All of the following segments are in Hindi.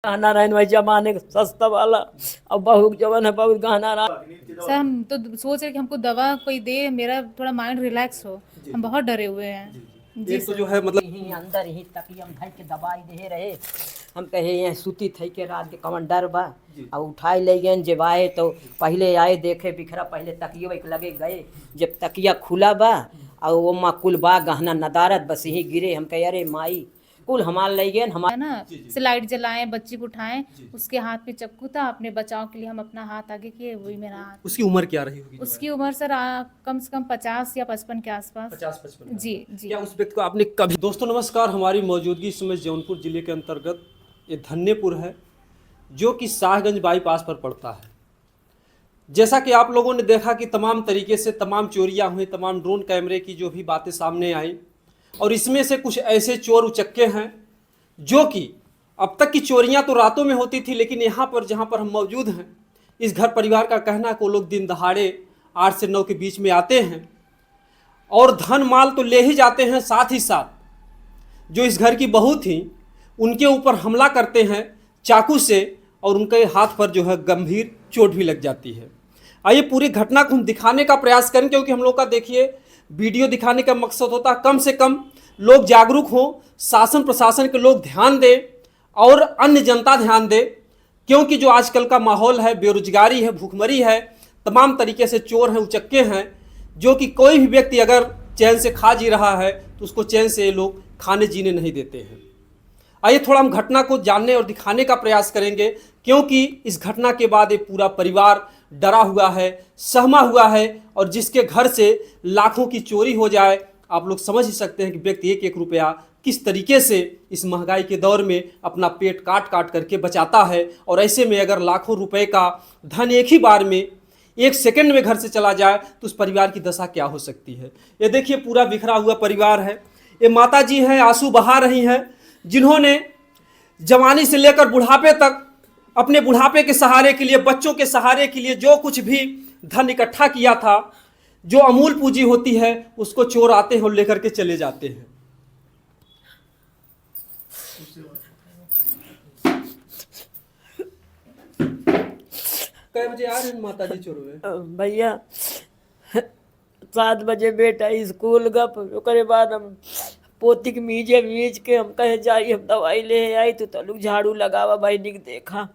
गहना रहन वही जमाने का सस्ता वाला। अब बहुत जवन है बहुत गहना रहा। सर हम तो सोच रहे कि हमको दवा कोई दे, मेरा थोड़ा माइंड रिलैक्स हो। हम बहुत डरे हुए हैं। जी एक तो सर। जो है मतलब यहीं अंदर ही तकिया में धइ के दवाई दे रहे। हम कहे यहाँ सूती थई के रात के कवन डर बा। अब उठाई ले गए जब आए तो पहले आए देखे बिखरा, पहले तकिया एक लगे गए। जब तकिया खुला बा और वो माँ कुल बा गहना नदारत बस यही गिरे। हम कहे अरे माई कुल हमार ले गए है हमार। ना, से लाइट जलाएं, बच्ची को उठाएं, उसके हाथ में चाकू था, अपने बचाव के लिए हम अपना हाथ आगे किए, वही मेरा हाथ। उसकी उम्र क्या रही होगी? उसकी उम्र सर कम से कम 50 या 55 के आसपास। 50-55। जी जी। क्या उस व्यक्ति को आपने कभी? दोस्तों नमस्कार, हमारी मौजूदगी इस समय जौनपुर जिले के अंतर्गत ये धन्यपुर है जो कि शाहगंज बाईपास पर पड़ता है। जैसा कि आप लोगों ने देखा कि तमाम तरीके से तमाम चोरियां हुई, तमाम ड्रोन कैमरे की जो भी बातें सामने आई, और इसमें से कुछ ऐसे चोर उचक्के हैं जो कि अब तक की चोरियां तो रातों में होती थी, लेकिन यहाँ पर जहाँ पर हम मौजूद हैं इस घर परिवार का कहना है कि वो लोग दिन दहाड़े 8 से 9 के बीच में आते हैं और धन माल तो ले ही जाते हैं, साथ ही साथ जो इस घर की बहू थी उनके ऊपर हमला करते हैं चाकू से और उनके हाथ पर जो है गंभीर चोट भी लग जाती है। आइए पूरी घटना को हम दिखाने का प्रयास करें, क्योंकि हम लोग का देखिए वीडियो दिखाने का मकसद होता है कम से कम लोग जागरूक हों, शासन प्रशासन के लोग ध्यान दें और अन्य जनता ध्यान दे, क्योंकि जो आजकल का माहौल है, बेरोजगारी है, भूखमरी है, तमाम तरीके से चोर हैं, उचक्के हैं, जो कि कोई भी व्यक्ति अगर चैन से खा जी रहा है तो उसको चैन से ये लोग खाने जीने नहीं देते हैं। आइए थोड़ा हम घटना को जानने और दिखाने का प्रयास करेंगे, क्योंकि इस घटना के बाद ये पूरा परिवार डरा हुआ है, सहमा हुआ है, और जिसके घर से लाखों की चोरी हो जाए आप लोग समझ ही सकते हैं कि व्यक्ति एक एक रुपया किस तरीके से इस महंगाई के दौर में अपना पेट काट काट करके बचाता है। और ऐसे में अगर लाखों रुपए का धन एक ही बार में एक सेकंड में घर से चला जाए तो उस परिवार की दशा क्या हो सकती है। ये देखिए पूरा बिखरा हुआ परिवार है। ये माता जी हैं, आंसू बहा रही हैं, जिन्होंने जवानी से लेकर बुढ़ापे तक अपने बुढ़ापे के सहारे के लिए, बच्चों के सहारे के लिए जो कुछ भी धन इकट्ठा किया था, जो अमूल पूंजी होती है, उसको चोर आते हैं और लेकर के चले जाते हैं। कै बजे आ रहे हैं माता जी चोर में? भैया 7 बजे बेटा स्कूल गप, ओकरे बाद हम पोती के मीज के हम कहे जाई हम दवाई ले आई तो तलू झाड़ू लगावा भाई निक देखा।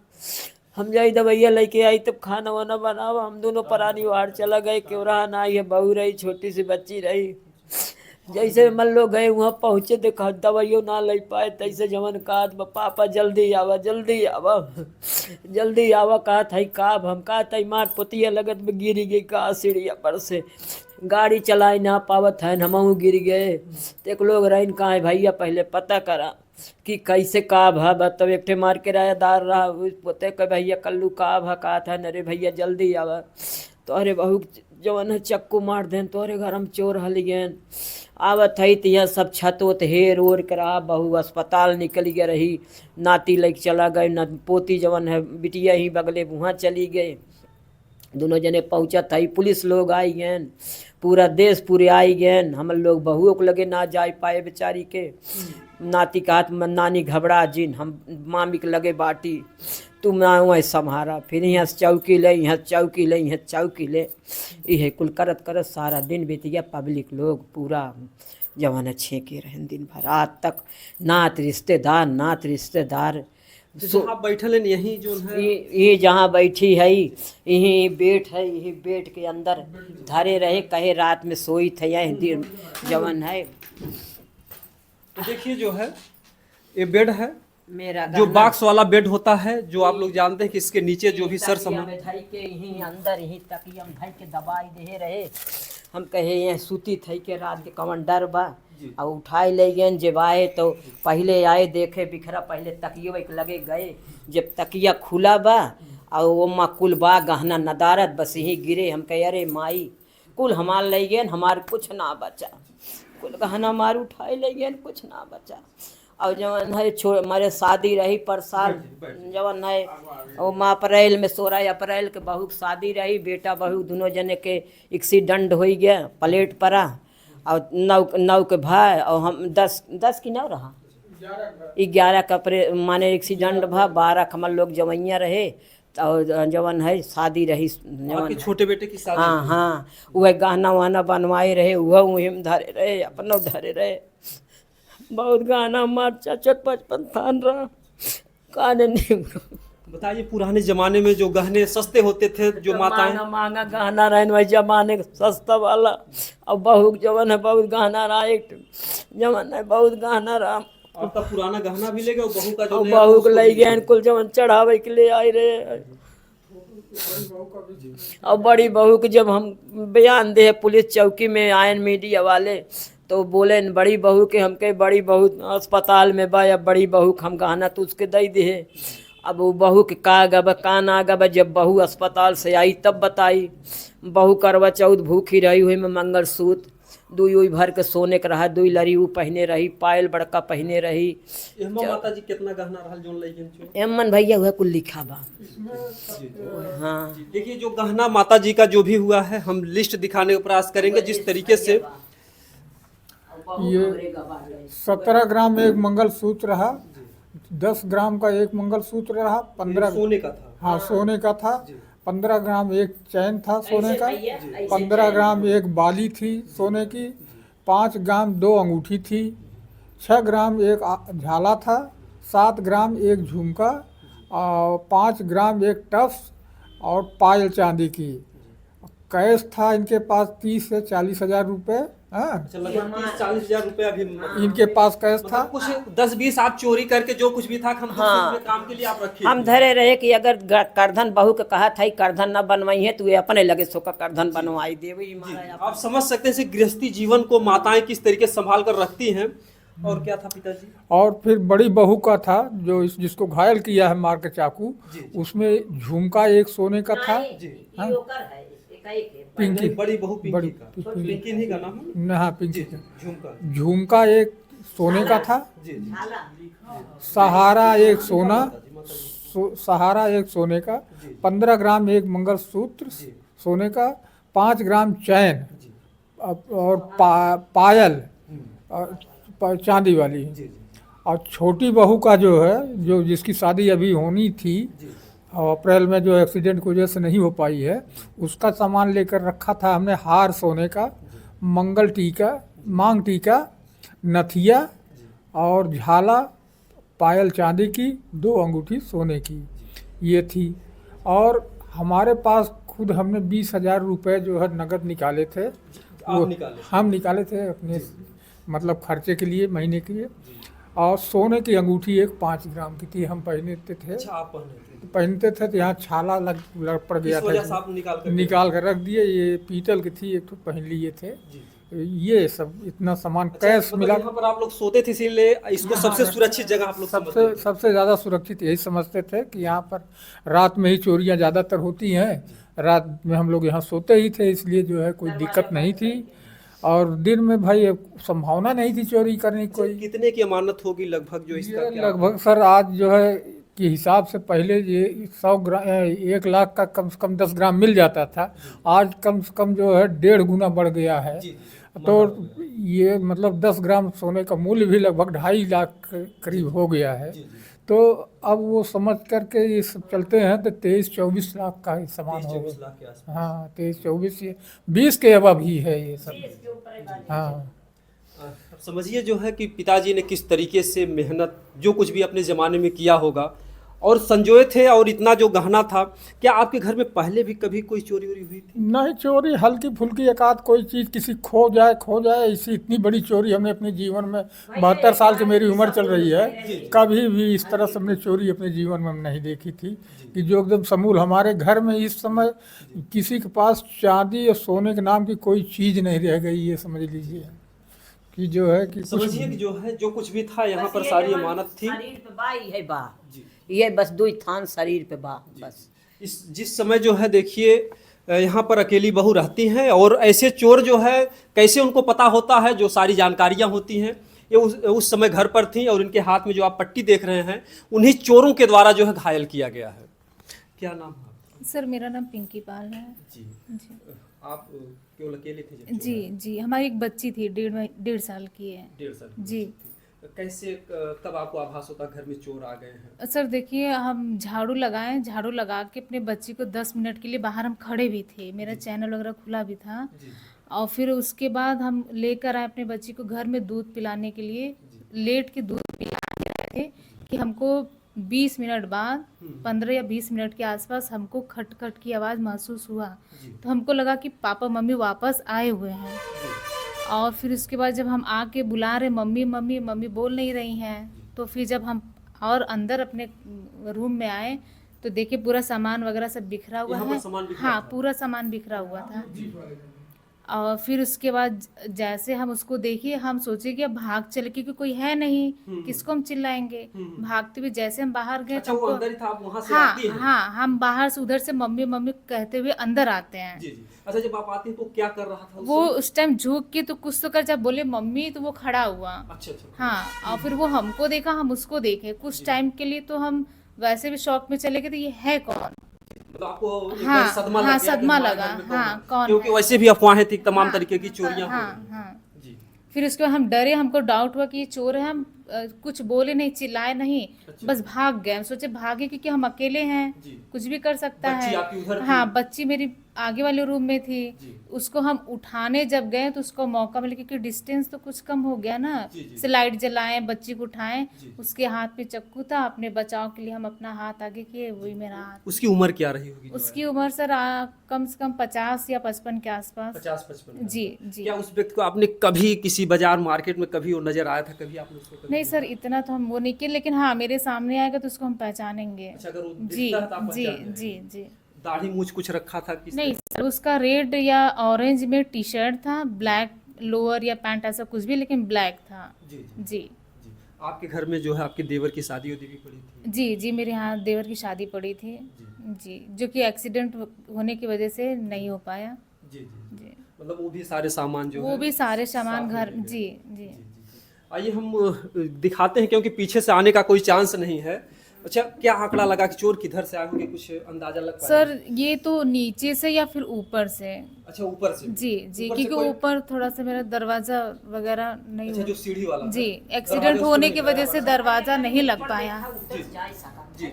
हम जाई दवाइया लेके आई तब खाना वाना बनावा। हम दोनों परानी वार्ड चला गए, क्यों ना आई है, बहू रही, छोटी सी बच्ची रही। जैसे मन लो गए वहाँ पहुँचे देखा दवाइयों ना ले पाए, तैसे जवन कहा पापा जल्दी आवा जल्दी आवा जल्दी आवा। कहा था काब हम कहा था मार पोतिया लगत में गिरी गई का सीढ़िया पर से, गाड़ी चलाई ना पावत है, हमहू गिर गए। तो एक लोग रहीन कहा है भैया पहले पता करा कि कैसे का भा, तब एक ठे मार के किरायादार रहा पोते कह भैया कल्लू का भा, कहा था अरे भैया जल्दी आवा। तो अरे बहू जवन है चक्कू मार देन, तोहरे घर हम चोर हल गए आवत है। तो यह सब छत वत हेर ओर करा, बहू अस्पताल निकल गया रही, नाती लेके चला गए, न पोती जवन है बिटिया ही बगले वहाँ चली गए। दोनों जने पहुँचा था, पुलिस लोग आई गए, पूरा देश पूरे आई गए। हम लोग बहुओं को लगे ना जा पाए बेचारी के। नाती का हाथ में नानी घबरा जिन, हम मामी के लगे बाटी तुम ना वहीं संहारा, फिर यहाँ से चौकी ले, यहाँ चौकी ले, यहाँ चौकी ले, यह कुल करत करत सारा दिन बीत गया। पब्लिक लोग पूरा जवाना छेके रहे दिन भर रात तक, नात रिश्तेदार जहाँ बैठल है यही जो है ये जहाँ बैठी है यही बेट है, यही बेट के अंदर धरे रहे, कहे रात में सोई थे यही दिन जवन है। तो देखिए जो है ये बेड है, मेरा जो बॉक्स वाला बेड होता है, जो आप लोग जानते हैं कि इसके नीचे जो भी सर तकिया में धइ के यहीं अंदर यहीं तकिया में धइ के दवाई दे रहे। हम कहे यहाँ सूती थई के रात के कवन डर बा। और उठाई ले गए जब आए तो पहले आए देखे बिखरा, पहले तकिया एक लगे गए। जब तकिया खुला बा और वो माँ कुल बा गहना नदारत बस यही गिरे। हम कहे अरे माई कुल हमार ले गए, हमार कुछ ना बचा, कुल गहना मार उठाए ले गए, कुछ ना बचा। और जवन है हमारे शादी रही पर साल, जवन है वो माँ अप्रैल में 16 अप्रैल के बहू की शादी रही, बेटा बहू दोनों जने के एक्सीडेंट हो गया, प्लेट पड़ा। और 9 के भाई और हम 10 की 9 रहा 11 कपड़े माने एक्सीडेंट भा, 12 कमल लोग जवैया रहे और जवन है शादी रही जवन आपके है। छोटे बेटे की शादी हाँ हुई। हाँ, वह गहना वहना बनवाए रहे, वह वहीं में धरे रहे, अपना धरे रहे। बहुत गहना हमार 55 थान रहा, काने नहीं। बताइए पुराने जमाने में जो गहने सस्ते होते थे, जो माताएं महंगा महंगा गहना रहन वही जमाने का सस्ता वाला। अब बहू जवन है बहुत गहना रहा, एक जवन है बहुत गहना रहा। आपका पुराना गहना भी ले गए और बहू का जो और नया बहू को उसको लई भी ले गए कुल जवन चढ़ावे के लिए आए रहे। और बड़ी बहू के जब हम बयान दे पुलिस चौकी में आए मीडिया वाले, तो बोले न बड़ी बहू के, हमके बड़ी बहू अस्पताल में बा, या बड़ी बहू के हम गहना तो उसके दे दे। अब वो बहू के का गब का ना गब, जब बहू अस्पताल से आई तब बताई। बहू करवा चौथ भूखी रही हुई में मंगलसूत्र दुई उई भर के सोने के रहा, दुई लरी ऊ पहने रही, पायल बड़का पहने रही। एहमा माता जी कितना गहना रहल जोन लई गए? एमन भैया हुआ कुल लिखा बा। हाँ देखिए जो गहना माता जी का जो भी हुआ है, हम लिस्ट दिखाने का प्रयास करेंगे जिस तरीके से। ये 17 ग्राम एक मंगलसूत्र रहा, 10 ग्राम का एक मंगलसूत्र रहा, 15 सोने का था। हाँ सोने का था, 15 ग्राम एक चैन था सोने का, 15 ग्राम एक बाली थी सोने की, 5 ग्राम 2 अंगूठी थी, 6 ग्राम एक झाला था, 7 ग्राम एक झुमका और 5 ग्राम एक टफ्स और पायल चांदी की। कैश था इनके पास 30 से 40 हजार रुपये। हाँ अच्छा, लगभग 30-40 हजार रुपए अभी इनके पास कैश था। मतलब कुछ 10-20 आप चोरी करके जो कुछ भी था हम में काम के लिए आप रखिए। हम धरे रहे कि अगर करधन बहू के कहा था करधन न बनवाई है तो ये अपने लगे सो का करधन बनवाई देवी। आप समझ सकते हैं गृहस्थी जीवन को माताएं किस तरीके से संभाल कर रखती हैं। और क्या था पिताजी? और फिर बड़ी बहू का था जो जिसको घायल किया है मार के चाकू, उसमें झुमका एक सोने का था। हाँ? पिंकी बड़ी बहू पिंकी बड़ी का, पिंकी नहीं का नाम है? हाँ पिंकी का। झुमका झुमका एक सोने का था, जी जी। सहारा एक सोना, सहारा एक सोने का, 15 ग्राम एक मंगलसूत्र सोने का, 5 ग्राम चैन और पायल चांदी वाली। और छोटी बहू का जो है, जो जिसकी शादी अभी होनी थी और अप्रैल में जो एक्सीडेंट की वजह से नहीं हो पाई है, उसका सामान लेकर रखा था हमने। हार सोने का, मंगल टीका, मांग टीका, नथिया और झाला, पायल चांदी की, 2 अंगूठी सोने की, ये थी। और हमारे पास खुद हमने 20,000 रुपये जो है नगद निकाले थे। वो हम निकाले थे अपने मतलब खर्चे के लिए, महीने के लिए। और सोने की अंगूठी एक 5 ग्राम की थी, हम पहनते थे। अच्छा, आप पहनते थे तो यहाँ छाला लग पड़ गया था, निकाल कर रख दिए। ये पीतल की थी, एक तो पहन लिए थे। ये सब इतना सामान कैश मिला। यहाँ पर आप लोग सोते थे इसीलिए इसको सबसे सुरक्षित जगह आप लोग सबसे ज़्यादा सुरक्षित यही समझते थे कि यहाँ पर रात में ही चोरियाँ ज़्यादातर होती हैं। रात में हम लोग यहाँ सोते ही थे, इसलिए जो है कोई दिक्कत नहीं थी। और दिन में भाई संभावना नहीं थी चोरी करने की कोई। कितने की अमानत होगी लगभग जो इसका? लगभग सर आज जो है के हिसाब से पहले ये 100 ग्राम 1 लाख का कम से कम 10 ग्राम मिल जाता था। आज कम से कम जो है 1.5 गुना बढ़ गया है। तो ये मतलब 10 ग्राम सोने का मूल्य भी लगभग 2.5 लाख करीब हो गया है। तो अब वो समझ करके ये सब चलते हैं तो 23-24 लाख का सामान हो गया। हाँ 23-24, ये 20 के अबव ही है ये सब। हाँ समझिए जो है कि पिताजी ने किस तरीके से मेहनत जो कुछ भी अपने ज़माने में किया होगा और संजोए थे। और इतना जो गहना था, क्या आपके घर में पहले भी कभी कोई चोरी वोरी हुई थी? नहीं, चोरी हल्की फुल्की एकाध कोई चीज़ किसी खो जाए ऐसी इतनी बड़ी चोरी हमने अपने जीवन में 72 साल की मेरी उम्र चल रही है, कभी भी इस तरह से हमने चोरी अपने जीवन में नहीं देखी थी कि जो एकदम समूल। हमारे घर में इस समय किसी के पास चांदी या सोने के नाम की कोई चीज़ नहीं रह गई, ये समझ लीजिए कि जो है कि समझिए कि जो है जो कुछ भी था यहाँ पर सारी अमानत थी। ये बस 2 थान शरीर पे बा बस। इस जिस समय जो है देखिए यहाँ पर अकेली बहू रहती हैं और ऐसे चोर जो है कैसे उनको पता होता है, जो सारी जानकारियाँ होती हैं ये उस समय घर पर थी। और इनके हाथ में जो आप पट्टी देख रहे हैं उन्हीं चोरों के द्वारा जो है घायल किया गया है। क्या नाम है? सर मेरा नाम पिंकी पाल है। जी आप केवल अकेले थे? जी जी, हमारी एक बच्ची थी 1.5 साल की है। 1.5 साल जी। कैसे कब आपको आभास होता घर में चोर आ गए हैं? सर देखिए, हम झाड़ू लगाए, झाड़ू लगा के अपने बच्ची को 10 मिनट के लिए बाहर हम खड़े भी थे, मेरा चैनल वगैरह खुला भी था। जी और फिर उसके बाद हम लेकर आए अपने बच्ची को घर में दूध पिलाने के लिए, लेट के दूध पिला रहे थे कि हमको 20 मिनट बाद 15 या 20 मिनट के आसपास हमको खट खट की आवाज़ महसूस हुआ। तो हमको लगा कि पापा मम्मी वापस आए हुए हैं। और फिर उसके बाद जब हम आके बुला रहे मम्मी मम्मी, मम्मी बोल नहीं रही हैं। तो फिर जब हम और अंदर अपने रूम में आए तो देखिए पूरा सामान वगैरह सब बिखरा हुआ यहाँ पर है। सामान बिखरा हाँ, था? पूरा सामान बिखरा हुआ था। और फिर उसके बाद जैसे हम उसको देखिए, हम सोचे कि अब भाग चले, क्योंकि कोई है नहीं, किसको हम चिल्लाएंगे। भागते हुए जैसे हम बाहर गए अच्छा, वो अंदर ही था, आप वहाँ से हाँ आती हैं? हाँ, हम बाहर से उधर से मम्मी मम्मी कहते हुए अंदर आते हैं। जी। अच्छा, जब आप आती हैं तो क्या कर रहा था वो उस टाइम झुक के तो कुछ तो कर, जब बोले मम्मी तो वो खड़ा हुआ। अच्छा। हाँ, और फिर वो हमको देखा, हम उसको देखे। कुछ टाइम के लिए तो हम वैसे भी शॉक में चले गए थे, ये है कौन। तो आपको एक हाँ, बार सदमा हाँ, लग गया कि सदमा हमारे लगा, घर में कौन हाँ, है? कौन क्योंकि है? वैसे भी अफवाहें थी, तमाम हाँ, तरीके की चोरियां हो हाँ रही। हाँ। जी। फिर उसके बाद हम डरे, हमको डाउट हुआ कि ये चोर है। हम कुछ बोले नहीं, चिल्लाए नहीं, बस भाग गए। हम सोचे भागे क्योंकि हम अकेले हैं, जी। कुछ भी कर सकता बच्ची है। आपकी उधर थी? हाँ, बच्ची मेरी आगे वाले रूम में थी। जी। उसको हम उठाने जब गए तो उसको मौका मिला, क्योंकि डिस्टेंस तो कुछ कम हो गया ना। जी। से लाइट जलाएं, बच्ची को उठाएं, जी। उसके हाथ में चाकू था। अपने बचाव के लिए हम अपना हाथ आगे किए, वही मेरा हाथ। उसकी उम्र क्या रही होगी? उसकी उम्र सर कम से कम 50 या 55 के आसपास। 50-55। जी जी। क्या उस व्यक्ति को आपने कभी किसी बाजार मार्केट में कभी वो नजर आया था? कभी आपने उसको कभी नहीं सर, इतना तो हम वो नहीं किए, लेकिन हाँ, मेरे सामने आएगा तो उसको हम पहचानेंगे। अच्छा, अगर वो जी दिखता है तो आप जी पहचान जी जाएंगे। जी। दाढ़ी मूछ कुछ रखा था किसी नहीं सर, उसका रेड या ऑरेंज में टी शर्ट था, ब्लैक लोअर या पैंट, ऐसा कुछ भी, लेकिन ब्लैक था। जी। जी जी। आपके घर में जो है आपके देवर की शादी उदी भी पड़ी थी? जी जी, मेरे यहाँ देवर की शादी पड़ी थी। जी, जो कि एक्सीडेंट होने की वजह से नहीं हो पाया। जी। जी, मतलब वो भी सारे सामान जो वो है भी सारे सामान साथ घर। लेके गए। जी जी। आइए हम दिखाते हैं, क्योंकि पीछे से आने का कोई चांस नहीं है। अच्छा, क्या आंकड़ा लगा कि चोर किधर से आए होंगे, कुछ अंदाजा लग पाया? सर ये तो नीचे से या फिर ऊपर से। अच्छा, ऊपर से? जी जी, ऊपर से क्योंकि कोई- ऊपर थोड़ा सा मेरा दरवाजा वगैरह नहीं अच्छा, हुआ। जो सीढ़ी वाला था? जी, दरवाजे एक्सीडेंट उसको होने नहीं की लगा वजह से दरवाजा नहीं लग पाया। जी।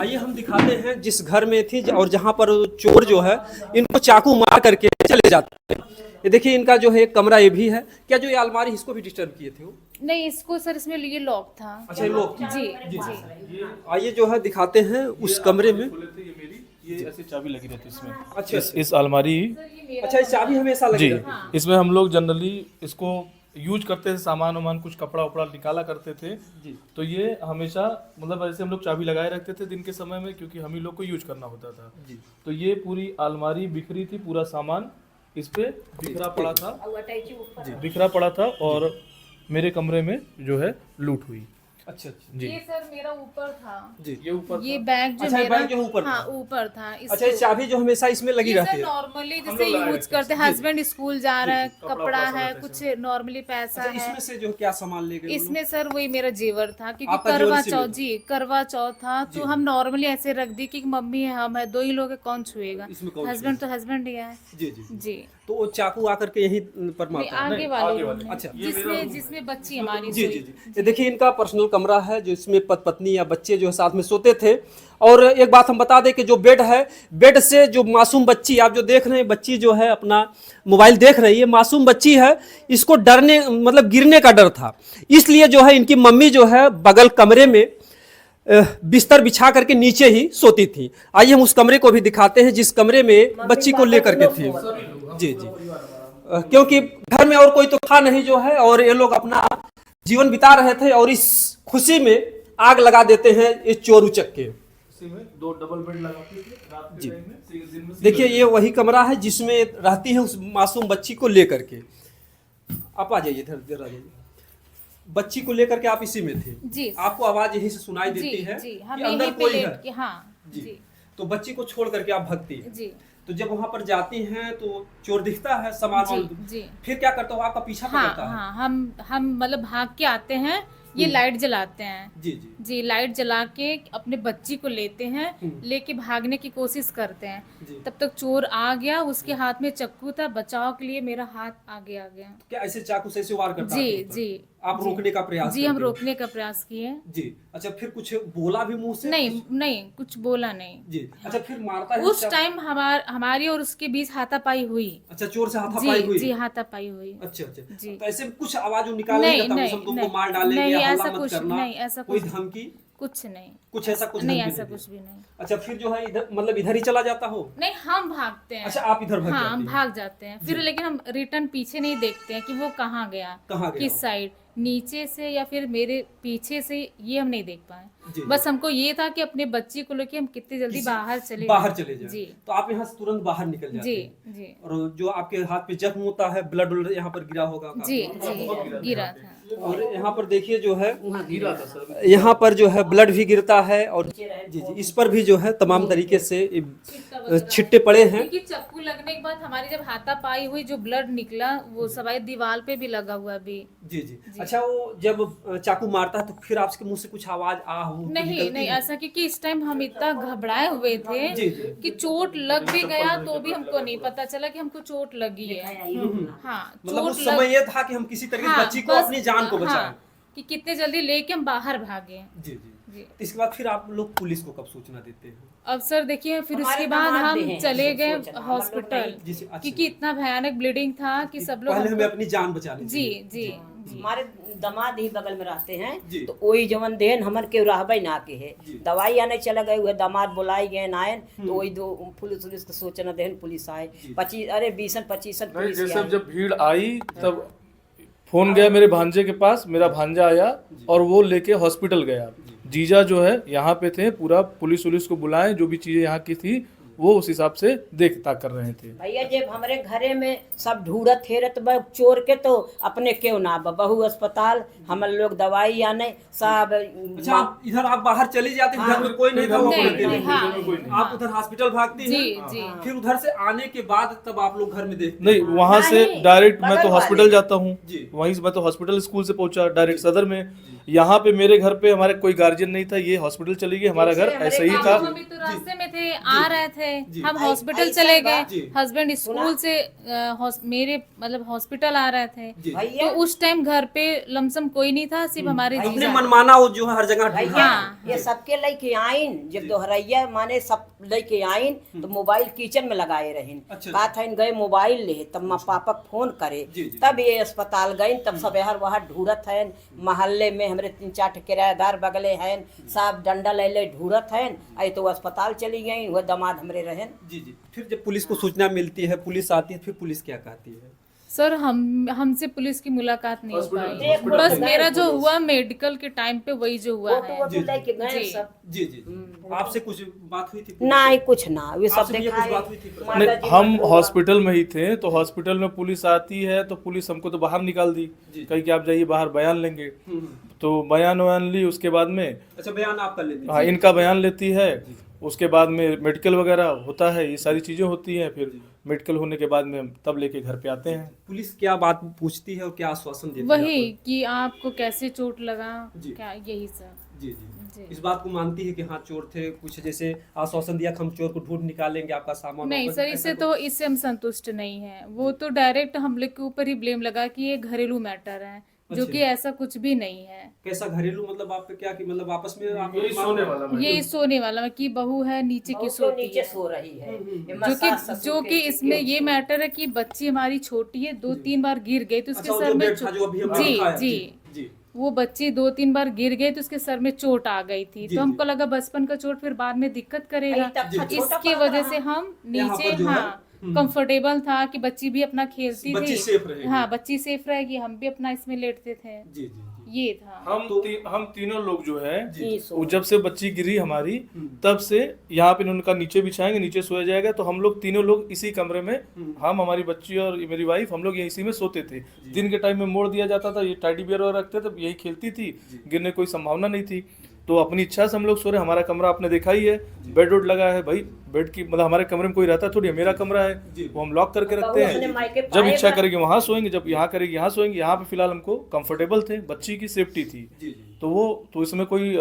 आइए हम दिखाते हैं जिस घर में थी और जहाँ पर चोर जो है इनको चाकू मार करके चले जाते हैं। ये देखिए, इनका जो है एक कमरा ये भी है। क्या जो ये अलमारी, इसको भी डिस्टर्ब किए थे वो? नहीं, इसको सर इसमें ये लॉक था। अच्छा, ये लॉक था। जी जी। आइए जो है दिखाते हैं उस कमरे में। ये ऐसी चाबी लगी रहती है इसमें। अच्छा इस अलमारी। अच्छा, ये चाबी हमेशा लगी जी, रहती है? इसमें हम लोग जनरली इसको यूज करते थे, सामान वामान कुछ कपड़ा उपड़ा निकाला करते थे। जी। तो ये हमेशा मतलब ऐसे हम लोग चाबी लगाए रखते थे दिन के समय में, क्योंकि हम ही लोग को यूज करना होता था। जी। तो ये पूरी अलमारी बिखरी थी, पूरा सामान इस पे बिखरा पड़ा था, बिखरा पड़ा था। और मेरे कमरे में जो है लूट हुई। अच्छा। जी। ये सर मेरा ऊपर था। जी। ये ऊपर ये बैग जो अच्छा, ये मेरा, बैग जो ऊपर था? हाँ ऊपर था। अच्छा, ये चाबी जो हमेशा इसमें लगी ये रहती सर है? नॉर्मली जैसे यूज करते हैं, हस्बैंड स्कूल जा रहा है, कपड़ा कपड़ा सब है, रहता है कुछ नॉर्मली पैसा अच्छा, है। इसमें से जो क्या सामान ले गए वो लोग? इसमें सर वही मेरा जेवर था, क्योंकि आपका जेवर करवा इसी में चौथ। था? जी, करवा चौथ था, तो हम नॉर्मली ऐसे रख दी कि मम्मी है, हम है, 2 ही लोग हैं, कौन छुएगा। इसमें कौन हस्बैंड तो हस्बैंड ही है। जी जी। जी, तो वो चाकू आकर के यहीं पर नहीं, मारता है? आगे वाले आगे रूम वाले। में, अच्छा। जिसमें बच्ची हमारी जी सोई। जी जी। ये देखिए, इनका पर्सनल कमरा है जो इसमें पत्नी या बच्चे जो है साथ में सोते थे। और एक बात हम बता दें कि जो बेड है, बेड से जो मासूम बच्ची आप जो देख रहे हैं, बच्ची जो है अपना मोबाइल देख रही है, मासूम बच्ची है, इसको डरने मतलब गिरने का डर था, इसलिए जो है इनकी मम्मी जो है बगल कमरे में बिस्तर बिछा करके नीचे ही सोती थी। आइए हम उस कमरे को भी दिखाते हैं जिस कमरे में बच्ची को लेकर के थी। जी जी। क्योंकि घर में और कोई तो था नहीं जो है, और ये लोग अपना जीवन बिता रहे थे, और इस खुशी में आग लगा देते हैं ये चोर उचक के। इसी में 2 डबल बेड लगाते थे रात के टाइम में, दिन में। देखिए, ये वही कमरा है जिसमें रहती है उस मासूम बच्ची को लेकर के। आप आ जाइए इधर, इधर आ जाइए। बच्ची को लेकर के आप इसी में थे? जी। आपको आवाज यहीं से सुनाई जी देती है जी, कि हम अंदर यहीं पे कोई लेट है? के, हाँ जी। जी तो बच्ची को छोड़ करके आप भगती हैं। जी तो जब वहां पर जाती हैं तो चोर दिखता है, सामान जी वामान- जी। फिर क्या करता हो? आपका पीछा हाँ पकड़ता है? हाँ, हम मतलब भाग के आते हैं, ये लाइट जलाते हैं। जी जी। जी, लाइट जला के अपने बच्ची को लेते हैं, लेके भागने की कोशिश करते हैं। जी। तब तक चोर आ गया, उसके हाथ में चाकू था, बचाव के लिए मेरा हाथ आगे आ गया। क्या ऐसे चाकू से ऐसे वार करता जी है आपके ऊपर? जी, आप रोकने का प्रयास जी हम करते हैं। रोकने का प्रयास किए। जी अच्छा, फिर कुछ बोला भी मुंह से? नहीं नहीं, कुछ बोला नहीं। जी अच्छा, फिर मारता है उस टाइम हमारी और उसके बीच हाथापाई हुई। अच्छा, चोर से हाथापाई हुई? जी हाथापाई हुई। अच्छा अच्छा, जी। तो ऐसे कुछ आवाज निकालेंगे नहीं तब नहीं हम तुमको नहीं मार डालेंगे, नहीं, हल्ला ऐसा मत कुछ करना, नहीं, ऐसा कोई कुछ धमकी? कुछ नहीं, कुछ ऐसा कुछ नहीं, धमकी ऐसा नहीं कुछ दी? भी नहीं। अच्छा, फिर जो है इधर मतलब इधर ही चला जाता हो? नहीं, हम भागते हैं। अच्छा, आप इधर भाग हाँ, जाती हम हैं। भाग जाते हैं फिर, लेकिन हम रिटर्न पीछे नहीं देखते हैं कि वो कहाँ गया, कहाँ गया? किस साइड, नीचे से या फिर मेरे पीछे से, ये हम नहीं देख पाए। जी, बस हमको ये था कि अपने बच्ची को लेके हम कितनी जल्दी बाहर चले बाहर चले जाए। जी तो आप यहाँ से तुरंत बाहर निकल जाते जी हैं। जी और जो आपके हाथ पे जख्म होता है, ब्लड यहाँ पर गिरा होगा काफी। जी जी गिरा था। और यहाँ पर देखिए जो है, गिरा था सर। यहाँ पर जो है ब्लड भी गिरता है, और जी जी इस पर भी जो है तमाम तरीके से छिट्टे पड़े हैं। क्योंकि चक्कू लगने के बाद हमारी जब हाथापाई हुई, जो ब्लड निकला वो सवाई दीवार पे भी लगा हुआ भी। जी जी अच्छा, वो जब चाकू मारता है तो फिर आपके मुंह से कुछ आवाज नहीं नहीं, ऐसा क्योंकि इस टाइम हम इतना घबराए हुए जी, थे जी। कि चोट लग भी गया तो भी हमको नहीं पता चला कि हमको चोट लगी है। हाँ, मतलब उस चोट समय ये था कि हम किसी तरह हाँ, बच्ची को, बस- अपनी जान को बचाएं। हाँ, कि कितने जल्दी लेके हम बाहर भागे। जी जी जी। तो इसके बाद फिर आप लोग पुलिस को कब सूचना देते हैं? अब सर देखिए, फिर हमारे उसके बाद दामाद हम भी हैं, चले जिसको गए सूचना, हम लोग हॉस्पिटल, नहीं। जी जी, अच्छा। क्योंकि इतना भयानक ब्लीडिंग था कि सब लोग पहले हमें हमको- अपनी जान बचानी जी चाहिए। जी हमारे दामाद ही बगल में रहते हैं, जी। तो वही जवन देन हमर के रहबे ना के है। जी। दवाई आने चला गए हुए, दामाद बुलाई गए नायन, तो वही दो पुलिस को सूचना देन, पुलिस आए। 25 अरे 20-25 नहीं, पुलिस जैसे आई। जब भीड़ आई तब फोन गया मेरे भांजे के पास, मेरा भांजा आया और वो लेके हॉस्पिटल गया। जीजा जो है यहाँ पे थे, पूरा पुलिस उलिस को बुलाए, जो भी चीजें यहाँ की थी वो उस हिसाब से देख ताक कर रहे थे। भैया जब हमारे घरे में सब ढूंढत हेरत बा चोर के, तो अपने क्यों ना बहू अस्पताल, हम लोग दवाई आने सब। अच्छा, इधर आप बाहर चली जाती, घर में कोई नहीं था, वो नहीं, अकेले नहीं, थे। हाँ, आप उधर हॉस्पिटल भागती जी हैं, जी फिर उधर से आने के बाद तब आप लोग घर में देखते नहीं, वहां से नहीं, डायरेक्ट मैं बगल तो वाले। हॉस्पिटल जाता हूँ, जी। वहीं से मैं तो हॉस्पिटल स्कूल से पहुंचा डायरेक्ट सदर में। यहाँ पे मेरे घर पे हमारे कोई गार्जियन नहीं था, ये हॉस्पिटल चली गई, हमारा घर हमारे ऐसे ही काम था। हम अभी तो रास्ते में थे, आ रहे थे, हम आई- हॉस्पिटल ऐसा चले बात- जी। गए, हस्बैंड स्कूल से मेरे मतलब हॉस्पिटल आ रहे थे, जी। भैया तो उस टाइम घर पे लमसम कोई नहीं था, सिर्फ हमारे अपने जीजा। मनमाना वो जो है हर जगह भैया ढूंढा। हाँ, ये सबके लेके आइन, जब दोहरैया माने सब लेके आइन, तो मोबाइल किचन में लगाए रहिन। अच्छा, बात है गए मोबाइल ले, तब माँ पापा को फोन करे, जी, जी। तब ये अस्पताल गए, तब सब यहाँ वहाँ ढूंढत है। मोहल्ले में हमारे 3-4 किराएदार बगले हैं, सब डंडा ले ले ढूंढत है। आई तो अस्पताल चली गई, वह दामाद हमरे रहन। जी जी फिर जब पुलिस को सूचना मिलती है, पुलिस आती है, फिर पुलिस क्या कहती है? सर हमसे पुलिस की मुलाकात नहीं हो पाई। हॉस्पिटल बस गए मेरा जो पुलिस। हुआ मेडिकल के टाइम पे वही जो हुआ फोटो है। वोटो लेके गए जी। सब। जी जी आपसे कुछ बात हुई थी? नहीं कुछ ना, वे सब आपसे भी ये कुछ दिखाए। बात हुई थी? माता नहीं, जी हम का हॉस्पिटल में ही थे, तो हॉस्पिटल में पुलिस आती है तो पुलिस हमको तो बाहर निकाल दी, जी। कही कि आप जाइए बाहर बयान लेंगे। हम्म। तो बयान वयान ली, उसके बाद में अच्छा, बयान आप कर लेते हैं? हाँ इनका बयान लेती है, उसके बाद में मेडिकल वगैरह होता है, ये सारी चीज़ें होती हैं। फिर मेडिकल होने के बाद में हम तब लेके घर पे आते हैं। पुलिस क्या बात पूछती है और क्या आश्वासन देती है वही आपको? कि आपको कैसे चोट लगा, जी। क्या, यही सब। जी जी जी। इस बात को मानती है कि हाँ चोर थे, कुछ जैसे आश्वासन दिया कि हम चोर को ढूंढ निकालेंगे, आपका सामान नहीं वापस- सर, ऐसा इससे कुछ? तो इससे हम संतुष्ट नहीं है। वो तो डायरेक्ट हम लोग के ऊपर ही ब्लेम लगा कि ये घरेलू मैटर है, जो अच्छा। कि ऐसा कुछ भी नहीं है। कैसा घरेलू मतलब आप क्या कि मतलब आपस में आप यही सोने वाला ये सोने वाला की बहू है, नीचे की बहुत सोती नीचे है, सो रही है। ये जो कि सास ससुर जो के कि सिक्के इसमें ये मैटर है कि बच्ची हमारी छोटी है, 2-3 बार गिर गई तो उसके अच्छा, वो सर जो में बेड था जो अभी हमने जी दिखाया, जी जी वो बच्ची 2-3 बार गिर गई तो उसके सर में चोट आ गई थी। जी, तो हमको जी। लगा बचपन का चोट फिर बाद में दिक्कत करेगा, अरे तब था, छोटा इसकी पड़ा वजह था। से हम यहाँ नीचे पर जो है, हाँ कंफर्टेबल था कि बच्ची भी अपना खेलती बच्ची थी, सेफ रहेगी। हाँ बच्ची सेफ रहेगी, हम भी अपना इसमें लेटते थे, जी जी जी ये था। हम तीनों लोग जो है, जी, सो वो जब से बच्ची गिरी हमारी, तब से यहाँ पे उनका नीचे बिछाएंगे, नीचे सोया जाएगा, तो हम लोग तीनों लोग इसी कमरे में, हम हमारी बच्ची और मेरी वाइफ, हम लोग इसी में सोते थे। दिन के टाइम में मोड़ दिया जाता था, ये टेडी बियर वगैरह रखते थे, यही खेलती थी, गिरने कोई संभावना नहीं थी। तो अपनी इच्छा से हम लोग सो रहे। हमारा कमरा आपने देखा ही है, बेड उड लगा है भाई, बेड की मतलब हमारे कमरे में कोई रहता थोड़ी है, मेरा कमरा है, वो हम लॉक करके रखते अपने हैं। मायके जब इच्छा पाएगा। करेगी वहाँ सोएंगे, जब यहाँ करेगी यहाँ सोएंगे। यहाँ पे फिलहाल हमको कंफर्टेबल थे, बच्ची की सेफ्टी थी, जी जी तो वो तो इसमें कोई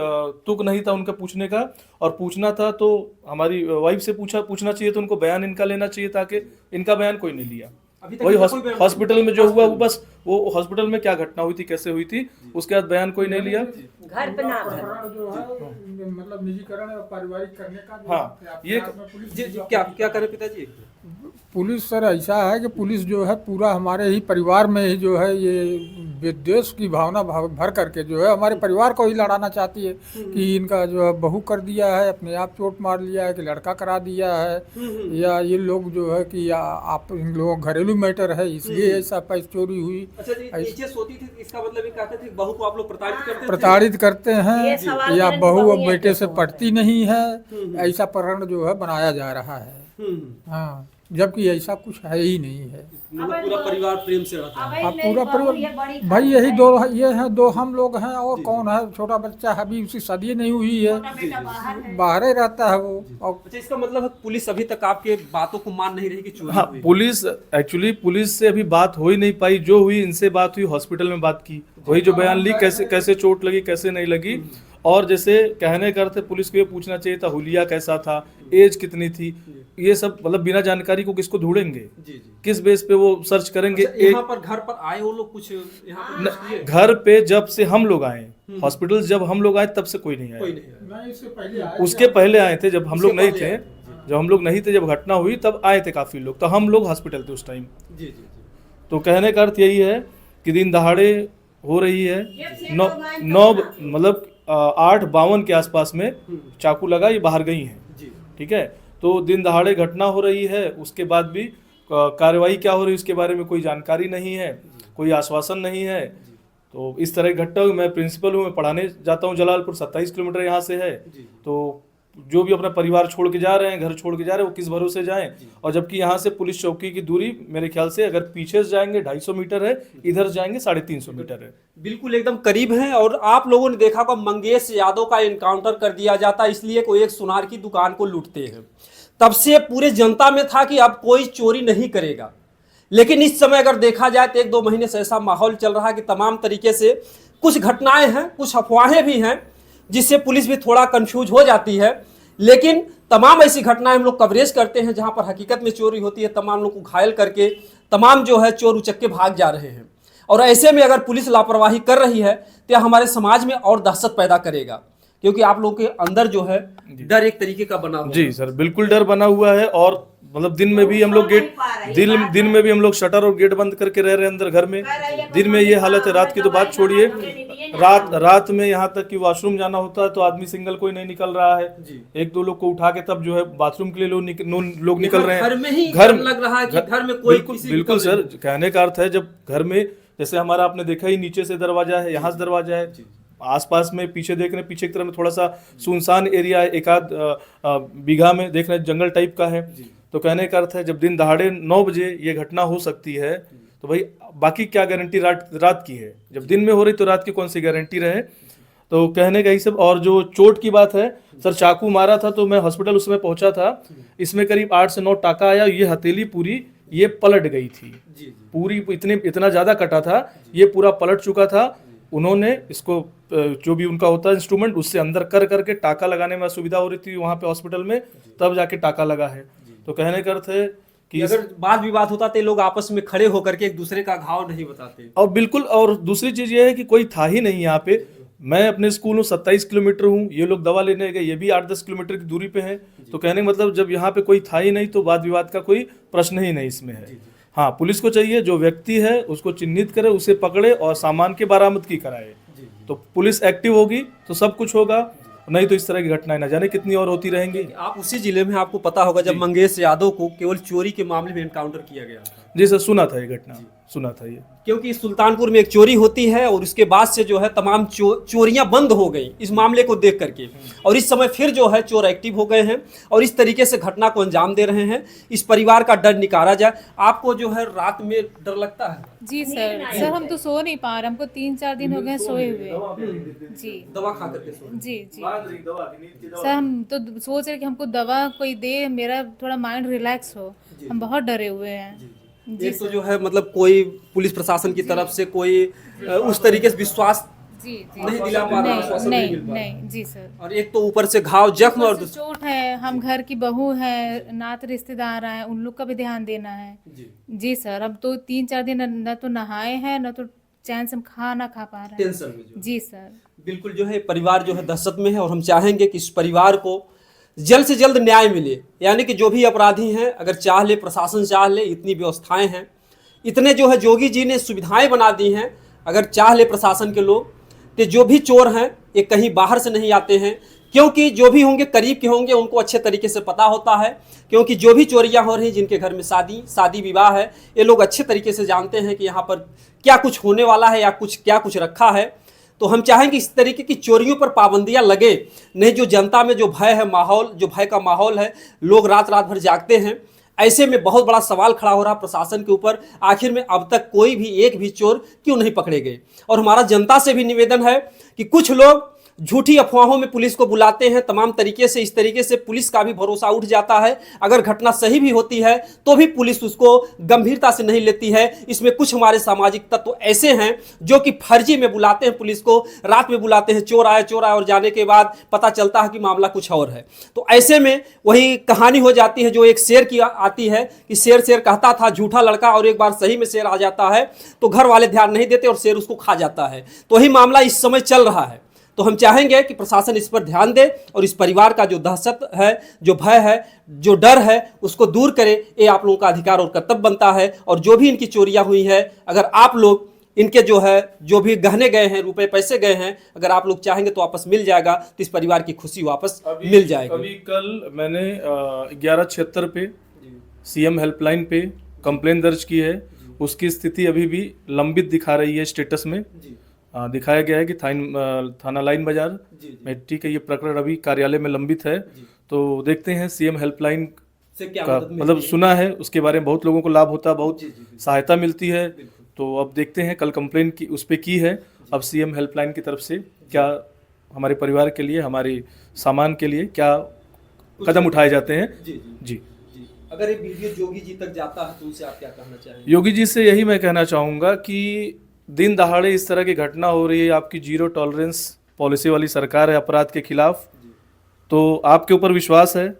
तुक नहीं था उनका पूछने का। और पूछना था तो हमारी वाइफ से पूछना चाहिए, तो उनको बयान इनका लेना चाहिए, ताकि इनका बयान कोई नहीं लिया। अभी तक वही इसका कोई बयान हॉस्पिटल में जो हुआ वो बस वो हॉस्पिटल में क्या घटना हुई थी, कैसे हुई थी, उसके बाद बयान कोई नहीं लिया। घर पे ना प्रकरण जो है मतलब निजीकरण और पारिवारिक करने का जो हाँ, है, ये अपने आप में पुलिस जी जी क्या क्या करें पिताजी? पुलिस सर ऐसा है कि पुलिस जो है पूरा हमारे ही परिवार में ही जो है ये विद्वेष की भावना भर करके जो है हमारे परिवार को ही लड़ाना चाहती है कि इनका जो है बहू कर दिया है, अपने आप चोट मार लिया है, कि लड़का करा दिया है, या ये लोग जो है कि आप इन लोगों का घरेलू मैटर है इसलिए ऐसा पैसे चोरी हुई। अच्छा जी, नीचे सोती थी, इसका मतलब ये कहते थे बहू को आप लोग प्रताड़ित करते थे? प्रताड़ित करते ये हैं सवाल या करने बहू बहू अब ये बेटे कैसे से पढ़ती नहीं है, ऐसा प्रकरण जो है बनाया जा रहा है। हाँ, जबकि ऐसा कुछ है ही नहीं है। मतलब पूरा परिवार प्रेम से रहता है। अब पूरा परिवार भाई यही दो ये हैं, दो हम लोग हैं और कौन है, छोटा बच्चा है अभी, उसकी शादी नहीं हुई है, बाहर ही रहता है वो। और अच्छा, इसका मतलब है पुलिस अभी तक आपके बातों को मान नहीं रही कि चोरी हाँ, हुई? पुलिस एक्चुअली पुलिस से अभी बात हो ही नहीं पाई, जो हुई इनसे बात हुई, हॉस्पिटल में बात की, वही जो बयान ली कैसे कैसे चोट लगी कैसे नहीं लगी। और जैसे कहने का अर्थ है पुलिस को ये पूछना चाहिए था हुलिया कैसा था, एज कितनी थी, ये सब मतलब बिना जानकारी को किसको ढूंढेंगे, जी जी। किस बेस पे वो सर्च करेंगे। अच्छा, यहाँ पर घर पर आए वो लोग कुछ यहाँ पर कुछ किए? घर पे जब से हम लोग आए, हॉस्पिटल जब हम लोग आए तब से कोई नहीं कोई आया। नहीं आया। नहीं, इससे पहले आए उसके पहले आए थे जब हम लोग नहीं पहले थे, आए। जब हम लोग नहीं थे, जब घटना हुई तब आए थे काफी लोग, तो हम लोग हॉस्पिटल थे उस टाइम। जी जी जी। तो कहने का अर्थ यही है कि दिन दहाड़े हो रही है, नौ मतलब 8:52 के आसपास में चाकू लगा, ये बाहर गई हैं, जी ठीक है। तो दिन दहाड़े घटना हो रही है, उसके बाद भी कार्रवाई क्या हो रही है उसके बारे में कोई जानकारी नहीं है, कोई आश्वासन नहीं है। तो इस तरह की घटना हुई। मैं प्रिंसिपल हूँ, मैं पढ़ाने जाता हूँ जलालपुर, 27 किलोमीटर यहाँ से है। जी। तो जो भी अपना परिवार छोड़ के जा रहे हैं, घर छोड़ के जा रहे हैं, वो किस भरोसे जाएं। और जबकि यहाँ से पुलिस चौकी की दूरी मेरे ख्याल से अगर पीछे से जाएंगे 250 मीटर है, इधर जाएंगे 350 मीटर है। बिल्कुल एकदम करीब है। और आप लोगों ने देखा होगा मंगेश यादव का एनकाउंटर कर दिया जाता, इसलिए कोई एक सुनार की दुकान को लूटते हैं। तब से पूरे जनता में था कि अब कोई चोरी नहीं करेगा। लेकिन इस समय अगर देखा जाए तो 1-2 महीने से ऐसा माहौल चल रहा है कि तमाम तरीके से कुछ घटनाएं हैं, कुछ अफवाहें भी हैं, जिससे पुलिस भी थोड़ा कंफ्यूज हो जाती है। लेकिन तमाम ऐसी घटनाएं हम लोग कवरेज करते हैं जहां पर हकीकत में चोरी होती है, तमाम लोग को घायल करके तमाम जो है चोर उचक्के भाग जा रहे हैं। और ऐसे में अगर पुलिस लापरवाही कर रही है तो यह हमारे समाज में और दहशत पैदा करेगा, क्योंकि आप लोगों के अंदर जो है डर एक तरीके का बना हुआ है। जी सर, बिल्कुल डर बना हुआ है। और मतलब दिन में भी हम लोग दिन में भी हम लोग शटर और गेट बंद करके रह रहे हैं अंदर घर में। दिन में ये हालत है, रात की तो बात छोड़िए, रात में यहाँ तक कि वॉशरूम जाना होता है तो आदमी सिंगल कोई नहीं निकल रहा है, 1-2 लोग को उठा के तब जो है बाथरूम के लिए लोग निकल रहे हैं। घर में ही घर लग रहा है कि घर में कोई किसी की बिल्कुल कमी सर, नहीं। कहने का अर्थ है जब घर में जैसे हमारा आपने देखा ही नीचे से दरवाजा है, यहाँ से दरवाजा है, आसपास में पीछे देख रहे हैं, पीछे की तरफ में थोड़ा सा सुनसान एरिया है, एक आध बीघा में देख रहे हैं जंगल टाइप का है। तो कहने का अर्थ है जब दिन दहाड़े 9 बजे ये घटना हो सकती है तो भाई बाकी क्या गारंटी रात की है। जब दिन में हो रही तो रात की कौन सी गारंटी रहे। तो कहने का ही सब। और जो चोट की बात है सर, चाकू मारा था तो मैं हॉस्पिटल उस समय पहुंचा था, इसमें करीब 8 से 9 टाका आया। ये हथेली पूरी ये पलट गई थी, पूरी इतना ज्यादा कटा था, ये पूरा पलट चुका था। उन्होंने इसको जो भी उनका होता है इंस्ट्रूमेंट उससे अंदर कर करके टाका लगाने में असुविधा हो रही थी वहां पे हॉस्पिटल में, तब जाके टाका लगा है। तो कहने का अर्थ है कि अगर वाद विवाद होता तो लोग आपस में खड़े होकर के एक दूसरे का घाव नहीं बताते। और बिल्कुल, और दूसरी चीज ये है कि कोई था ही नहीं यहाँ पे। मैं अपने स्कूल हूँ, 27 किलोमीटर हूँ, ये लोग दवा लेने गए, ये भी 8-10 किलोमीटर की दूरी पे है। तो कहने का मतलब जब यहाँ पे कोई था ही नहीं तो वाद विवाद का कोई प्रश्न ही नहीं इसमें है। हाँ, पुलिस को चाहिए जो व्यक्ति है उसको चिन्हित करे, उसे पकड़े और सामान की बरामदगी कराए। तो पुलिस एक्टिव होगी तो सब कुछ होगा, नहीं तो इस तरह की घटनाएं न जाने कितनी और होती रहेंगी। आप उसी जिले में, आपको पता होगा जब मंगेश यादव को केवल चोरी के मामले में एनकाउंटर किया गया था। जी सर, सुना था ये घटना, सुना था ये। क्योंकि सुल्तानपुर में एक चोरी होती है और उसके बाद से जो है तमाम चोरियां बंद हो गई इस मामले को देख करके। और इस समय फिर जो है चोर एक्टिव हो गए हैं और इस तरीके से घटना को अंजाम दे रहे हैं। इस परिवार का डर निकाला जाए। आपको जो है रात में डर लगता है? जी सर, हम तो सो नहीं पा रहे, हमको 3-4 दिन हो गए सोए हुए। जी दवा खा करके सो? जी जी सर, हम तो सोच रहे कि हमको दवा कोई दे, मेरा थोड़ा माइंड रिलैक्स हो। हम बहुत डरे हुए हैं। एक तो जो है मतलब कोई पुलिस प्रशासन की तरफ से कोई उस तरीके से विश्वास जी जी नहीं दिला पा रहा, आश्वासन नहीं मिल पा रहा। नहीं जी सर। और एक तो ऊपर से घाव जख्म और ऊपर से चोट है, हम घर की बहू है, नात रिश्तेदार हैं, उन लोग का भी ध्यान देना है। जी सर, अब तो 3-4 दिन न तो नहाए हैं, न तो चैन से हम खाना खा पा रहे हैं। टेंशन में जो जी सर। बिल्कुल जो है परिवार जो है दहशत में है, और हम चाहेंगे कि इस परिवार को जल्द से जल्द न्याय मिले। यानी कि जो भी अपराधी हैं, अगर चाह ले, प्रशासन चाह ले, इतनी व्यवस्थाएं हैं, इतने जो है योगी जी ने सुविधाएं बना दी हैं, अगर चाह ले प्रशासन के लोग, तो जो भी चोर हैं ये कहीं बाहर से नहीं आते हैं, क्योंकि जो भी होंगे करीब के होंगे, उनको अच्छे तरीके से पता होता है। क्योंकि जो भी चोरियां हो रही हैं, जिनके घर में शादी विवाह है, ये लोग अच्छे तरीके से जानते हैं कि यहाँ पर क्या कुछ होने वाला है या क्या कुछ रखा है। तो हम चाहेंगे इस तरीके की चोरियों पर पाबंदियां लगे, नहीं जो जनता में जो भय है, माहौल जो भय का माहौल है, लोग रात रात भर जागते हैं। ऐसे में बहुत बड़ा सवाल खड़ा हो रहा प्रशासन के ऊपर, आखिर में अब तक कोई भी एक भी चोर क्यों नहीं पकड़े गए। और हमारा जनता से भी निवेदन है कि कुछ लोग झूठी अफवाहों में पुलिस को बुलाते हैं तमाम तरीके से, इस तरीके से पुलिस का भी भरोसा उठ जाता है। अगर घटना सही भी होती है तो भी पुलिस उसको गंभीरता से नहीं लेती है। इसमें कुछ हमारे सामाजिक तत्व ऐसे हैं जो कि फर्जी में बुलाते हैं पुलिस को, रात में बुलाते हैं, चोर आए, और जाने के बाद पता चलता है कि मामला कुछ और है। तो ऐसे में वही कहानी हो जाती है जो एक शेर की आती है कि शेर कहता था झूठा लड़का, और एक बार सही में शेर आ जाता है तो घर वाले ध्यान नहीं देते और शेर उसको खा जाता है। तो वही मामला इस समय चल रहा है। तो हम चाहेंगे कि प्रशासन इस पर ध्यान दे और इस परिवार का जो दहशत है, जो भय है, जो डर है, उसको दूर करे। ये आप लोगों का अधिकार और कर्तव्य बनता है। और जो भी इनकी चोरियां हुई है, अगर आप लोग इनके जो भी गहने गए हैं, रुपए पैसे गए हैं, अगर आप लोग चाहेंगे तो वापस मिल जाएगा, तो इस परिवार की खुशी वापस मिल जाएगी। अभी कल मैंने 1176 पे सीएम हेल्पलाइन पे कंप्लेन दर्ज की है। उसकी स्थिति अभी भी लंबित दिखा रही है। स्टेटस में दिखाया गया है कि थाना लाइन बाजार में, ठीक है, ये प्रकरण अभी कार्यालय में लंबित है। तो देखते हैं सीएम हेल्पलाइन से क्या का मतलब सुना है, उसके बारे में बहुत लोगों को लाभ होता है, बहुत सहायता मिलती है। तो अब देखते हैं, कल कंप्लेन की उस पर की है, अब सीएम हेल्पलाइन की तरफ से क्या हमारे परिवार के लिए, हमारे सामान के लिए क्या कदम उठाए जाते हैं। जी अगर ये वीडियो योगी जी तक जाता है तो उनसे आप क्या कहना चाहेंगे? योगी जी से यही मैं कहना चाहूँगा कि दिन दहाड़े इस तरह की घटना हो रही है, आपकी जीरो टॉलरेंस पॉलिसी वाली सरकार है अपराध के खिलाफ, तो आपके ऊपर विश्वास है।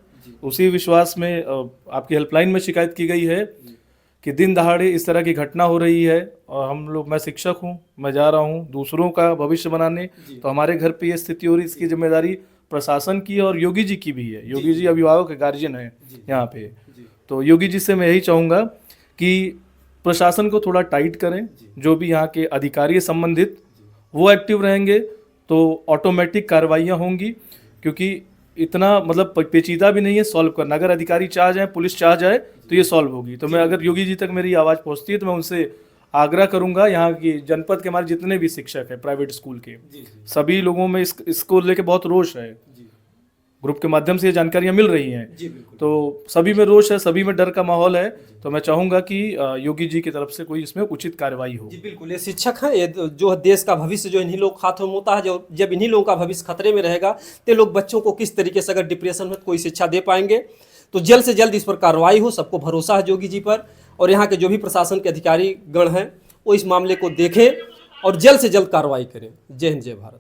उसी विश्वास में आपकी हेल्पलाइन में शिकायत की गई है कि दिन दहाड़े इस तरह की घटना हो रही है। और मैं शिक्षक हूँ, मैं जा रहा हूँ दूसरों का भविष्य बनाने, तो हमारे घर पे ये स्थिति हो रही, इसकी जिम्मेदारी प्रशासन की और योगी जी की भी है। योगी जी अभिभावक गार्जियन है यहाँ पे। तो योगी जी से मैं यही चाहूँगा कि प्रशासन को थोड़ा टाइट करें, जो भी यहाँ के अधिकारी संबंधित वो एक्टिव रहेंगे तो ऑटोमेटिक कार्रवाइयाँ होंगी। क्योंकि इतना मतलब पेचीदा भी नहीं है सॉल्व करना, अगर अधिकारी चाह जाए, पुलिस चाह जाए तो ये सॉल्व होगी। तो मैं, अगर योगी जी तक मेरी आवाज़ पहुँचती है तो मैं उनसे आग्रह करूंगा, यहाँ की जनपद के हमारे जितने भी शिक्षक हैं प्राइवेट स्कूल के, सभी लोगों में इसको लेके बहुत रोष है। ग्रुप के माध्यम से ये जानकारियां मिल रही हैं, तो सभी में रोष है, सभी में डर का माहौल है। तो मैं चाहूंगा कि योगी जी की तरफ से कोई इसमें उचित कार्रवाई हो। जी बिल्कुल, ये शिक्षक हैं, ये जो देश का भविष्य जो इन्हीं लोग हाथों में होता है। जो जब इन्हीं लोगों का भविष्य खतरे में रहेगा तो लोग बच्चों को किस तरीके से, अगर डिप्रेशन में, कोई शिक्षा दे पाएंगे। तो जल्द से जल्द इस पर कार्रवाई हो, सबको भरोसा है योगी जी पर। और यहाँ के जो भी प्रशासन के अधिकारी गण हैं वो इस मामले को देखें और जल्द से जल्द कार्रवाई करें। जय हिंद, जय भारत।